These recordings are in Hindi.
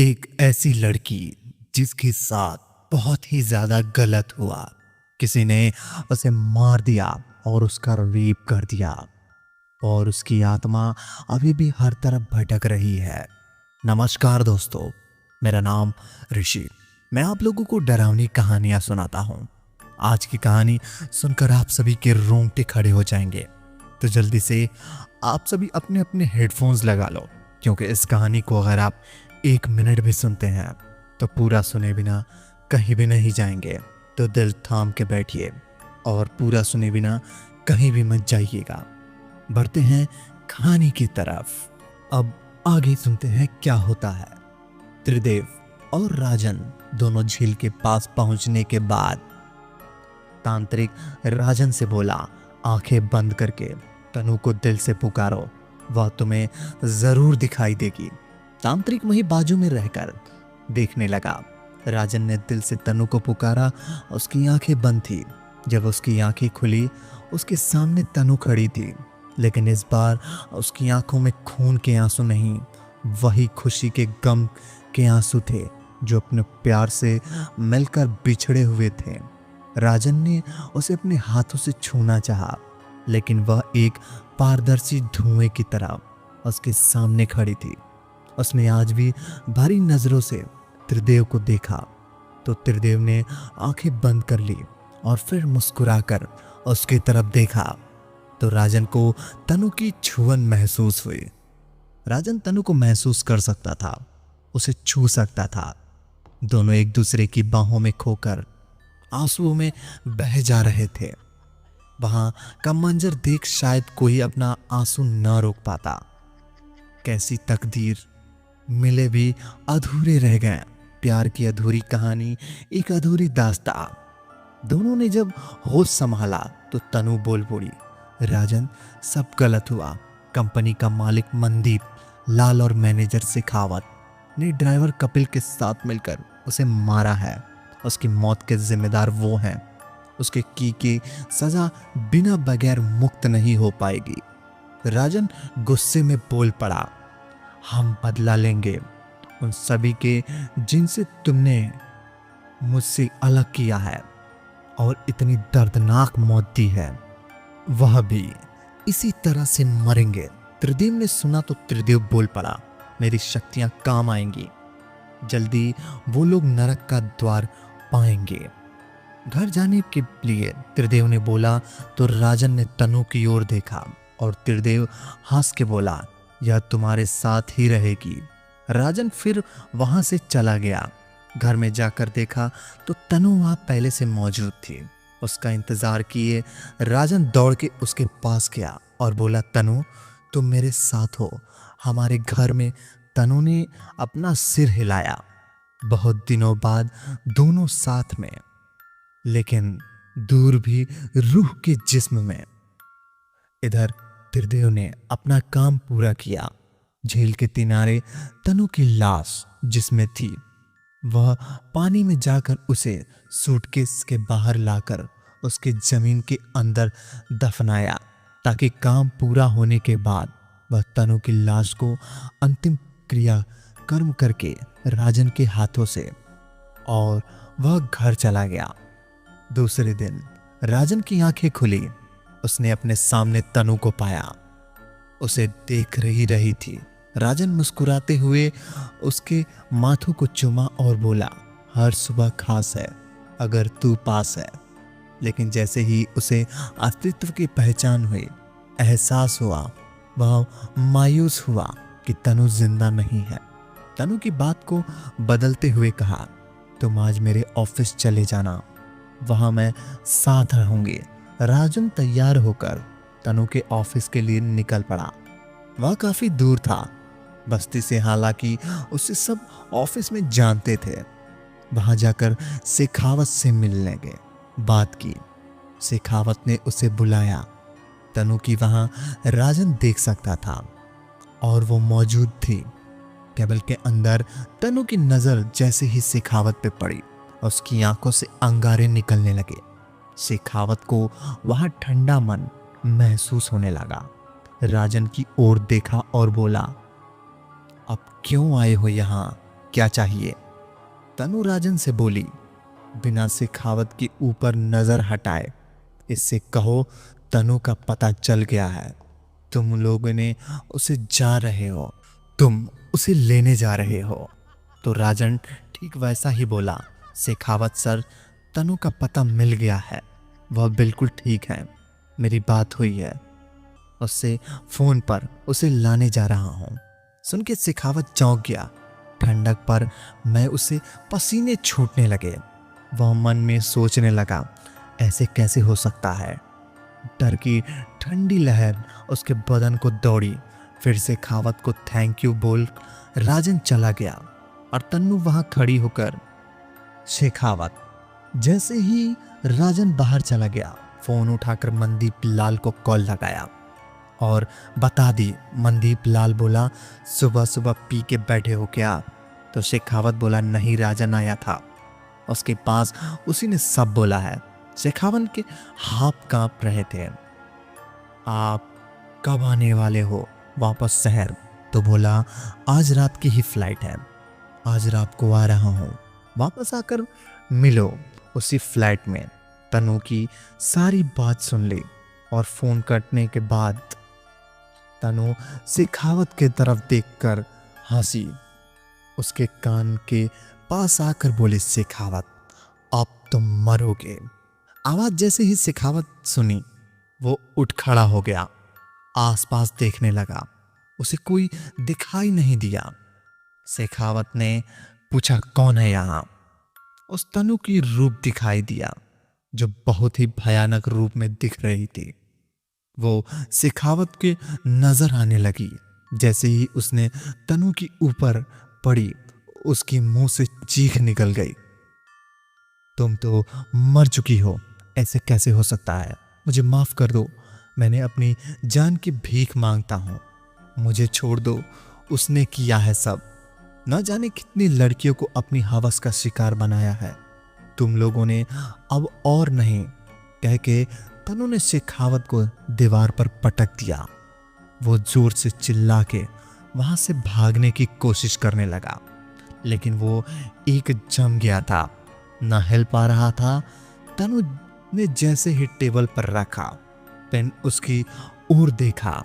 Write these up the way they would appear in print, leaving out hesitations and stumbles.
एक ऐसी लड़की जिसके साथ बहुत ही ज्यादा गलत हुआ। किसी ने उसे मार दिया और उसका रेप कर दिया और उसकी आत्मा अभी भी हर तरफ भटक रही है। नमस्कार दोस्तों, मेरा नाम ऋषि। मैं आप लोगों को डरावनी कहानियां सुनाता हूं। आज की कहानी सुनकर आप सभी के रोंगटे खड़े हो जाएंगे। तो जल्दी से आप सभी अपने अपने हेडफोन्स लगा लो, क्योंकि इस कहानी को अगर आप 1 मिनट भी सुनते हैं तो पूरा सुने बिना कहीं भी नहीं जाएंगे। तो दिल थाम के बैठिए और पूरा सुने बिना कहीं भी मत जाइएगा। बढ़ते हैं कहानी की तरफ। अब आगे सुनते हैं क्या होता है। त्रिदेव और राजन दोनों झील के पास पहुंचने के बाद तांत्रिक राजन से बोला, आंखें बंद करके तनु को दिल से पुकारो, वह तुम्हें जरूर दिखाई देगी। तांत्रिक वहीं बाजू में रहकर देखने लगा। राजन ने दिल से तनु को पुकारा। उसकी आंखें बंद थी। जब उसकी आंखें खुली, उसके सामने तनु खड़ी थी, लेकिन इस बार उसकी आंखों में खून के आंसू नहीं, वही खुशी के गम के आंसू थे जो अपने प्यार से मिलकर बिछड़े हुए थे। राजन ने उसे अपने हाथों से छूना चाहा, लेकिन वह एक पारदर्शी धुएं की तरह उसके सामने खड़ी थी। उसने आज भी भारी नजरों से त्रिदेव को देखा तो त्रिदेव ने आंखें बंद कर ली और फिर मुस्कुराकर उसकी तरफ देखा तो राजन को तनु की छुअन महसूस हुई। राजन तनु को महसूस कर सकता था, उसे छू सकता था। दोनों एक दूसरे की बाहों में खोकर आंसुओं में बह जा रहे थे। वहां का मंजर देख शायद कोई अपना आंसू न रोक पाता। कैसी तकदीर, मिले भी अधूरे रह गए। प्यार की अधूरी कहानी, एक अधूरी दास्तां। दोनों ने जब होश संभाला तो तनु बोल पड़ी, राजन, सब गलत हुआ। कंपनी का मालिक मनदीप लाल और मैनेजर शेखावत ने ड्राइवर कपिल के साथ मिलकर उसे मारा है। उसकी मौत के जिम्मेदार वो हैं। उसके की सजा बिना बगैर मुक्त नहीं हो पाएगी। राजन गुस्से में बोल पड़ा, हम बदला लेंगे उन सभी के जिनसे तुमने मुझसे अलग किया है और इतनी दर्दनाक मौत दी है। वह भी इसी तरह से मरेंगे। त्रिदेव ने सुना तो त्रिदेव बोल पड़ा, मेरी शक्तियां काम आएंगी। जल्दी वो लोग नरक का द्वार पाएंगे। घर जाने के लिए त्रिदेव ने बोला तो राजन ने तनु की ओर देखा और त्रिदेव हंस के बोला, यह तुम्हारे साथ ही रहेगी। राजन फिर वहां से चला गया। घर में जाकर देखा तो तनु वहां पहले से मौजूद थी। उसका इंतजार किए राजन दौड़ के उसके पास गया और बोला, तनु, तुम मेरे साथ हो हमारे घर में। तनु ने अपना सिर हिलाया। बहुत दिनों बाद दोनों साथ में, लेकिन दूर भी रूह के जिस्म में। इधर त्रिदेव ने अपना काम पूरा किया। झील के किनारे तनु की लाश जिसमें थी, वह पानी में जाकर उसे सूटकेस के बाहर लाकर उसके जमीन के अंदर दफनाया, ताकि काम पूरा होने के बाद वह तनु की लाश को अंतिम क्रिया कर्म करके राजन के हाथों से, और वह घर चला गया। दूसरे दिन राजन की आंखें खुली। उसने अपने सामने तनु को पाया। उसे देख रही थी। राजन मुस्कुराते हुए उसके माथों को चूमा और बोला, हर सुबह खास है अगर तू पास है। लेकिन जैसे ही उसे अस्तित्व की पहचान हुई, एहसास हुआ, वह मायूस हुआ कि तनु जिंदा नहीं है। तनु की बात को बदलते हुए कहा, तुम आज मेरे ऑफिस चले जाना, वहां मैं साथ रहूंगी। राजन तैयार होकर तनु के ऑफिस के लिए निकल पड़ा। वह काफी दूर था बस्ती से, हालांकि उसे सब ऑफिस में जानते थे। वहां जाकर शेखावत से मिलने गए, बात की। शेखावत ने उसे बुलाया। तनु की वहां राजन देख सकता था और वो मौजूद थी। टेबल के अंदर तनु की नजर जैसे ही शेखावत पे पड़ी, उसकी आंखों से अंगारे निकलने लगे। शेखावत को वहां ठंडा मन महसूस होने लगा। राजन की ओर देखा और बोला, अब क्यों आए हो यहां? क्या चाहिए? तनु राजन से बोली, बिना शेखावत के ऊपर नजर हटाए, इससे कहो तनु का पता चल गया है। तुम लोगों ने उसे जा रहे हो, तुम उसे लेने जा रहे हो। तो राजन ठीक वैसा ही बोला, शेखावत सर, तनु का पता मिल गया है, वह बिल्कुल ठीक है, मेरी बात हुई है उससे, फोन पर उसे लाने जा रहा हूं। सुन के शेखावत चौंक गया। ठंडक पर मैं उसे पसीने छूटने लगे। वह मन में सोचने लगा, ऐसे कैसे हो सकता है। डर की ठंडी लहर उसके बदन को दौड़ी। फिर शेखावत को थैंक यू बोल राजन चला गया और तन्नू वहां खड़ी होकर। शेखावत जैसे ही राजन बाहर चला गया, फोन उठाकर मनदीप लाल को कॉल लगाया और बता दी। मनदीप लाल बोला, सुबह सुबह पी के बैठे हो क्या? तो शेखावत बोला, नहीं, राजन आया था, उसके पास उसी ने सब बोला है। शेखावत के हाथ कांप रहे थे। आप कब आने वाले हो वापस शहर? तो बोला, आज रात की ही फ्लाइट है, आज रात को आ रहा हूँ, वापस आकर मिलो उसी फ्लाइट में। तनु की सारी बात सुन ली और फोन कटने के बाद तनु शेखावत के तरफ देखकर हंसी। उसके कान के पास आकर बोली, शेखावत अब तुम मरोगे। आवाज जैसे ही शेखावत सुनी, वो उठ खड़ा हो गया, आसपास देखने लगा, उसे कोई दिखाई नहीं दिया। शेखावत ने पूछा, कौन है यहाँ? उस तनु की रूप दिखाई दिया, जो बहुत ही भयानक रूप में दिख रही थी। वो शेखावत के नजर आने लगी। जैसे ही उसने तनु की ऊपर पड़ी, उसके मुंह से चीख निकल गई, तुम तो मर चुकी हो, ऐसे कैसे हो सकता है? मुझे माफ कर दो, मैंने अपनी जान की भीख मांगता हूं, मुझे छोड़ दो, उसने किया है सब। न जाने कितनी लड़कियों को अपनी हवस का शिकार बनाया है, तुम लोगों ने अब और नहीं, कह के तनु ने शेखावत को दीवार पर पटक दिया। वो जोर से चिल्ला के वहां से भागने की कोशिश करने लगा, लेकिन वो एक जम गया था, न हिल पा रहा था। तनु ने जैसे ही टेबल पर रखा, पेन उसकी ओर देखा,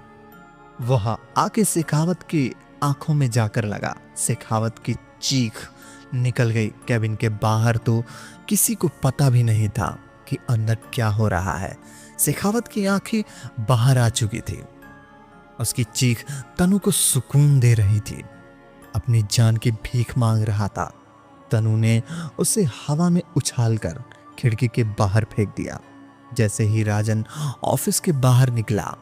वह आके शेखावत की आंखों में जाकर लगा। शेखावत की चीख निकल गई। कैबिन के बाहर तो किसी को पता भी नहीं था कि अंदर क्या हो रहा है। शेखावत की आंखें बाहर आ चुकी थी। उसकी चीख तनु को सुकून दे रही थी, अपनी जान की भीख मांग रहा था। तनु ने उसे हवा में उछालकर खिड़की के बाहर फेंक दिया। जैसे ही राजन ऑफिस के बाहर निकला,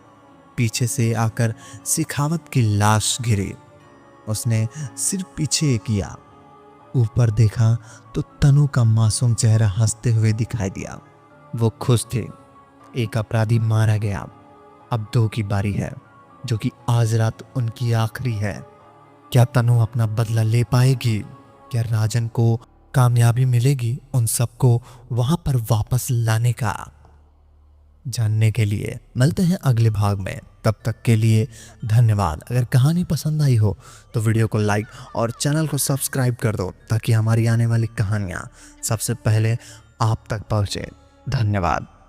पीछे से आकर शेखावत की लाश गिरी। उसने सिर पीछे किया, ऊपर देखा तो तनु का मासूम चेहरा हंसते हुए दिखाई दिया। वो खुश थे, एक अपराधी मारा गया, अब दो की बारी है, जो कि आज रात उनकी आखिरी है। क्या तनु अपना बदला ले पाएगी? क्या राजन को कामयाबी मिलेगी उन सबको वहां पर वापस लाने का? जानने के लिए मिलते हैं अगले भाग में। तब तक के लिए धन्यवाद। अगर कहानी पसंद आई हो तो वीडियो को लाइक और चैनल को सब्सक्राइब कर दो, ताकि हमारी आने वाली कहानियां सबसे पहले आप तक पहुंचे। धन्यवाद।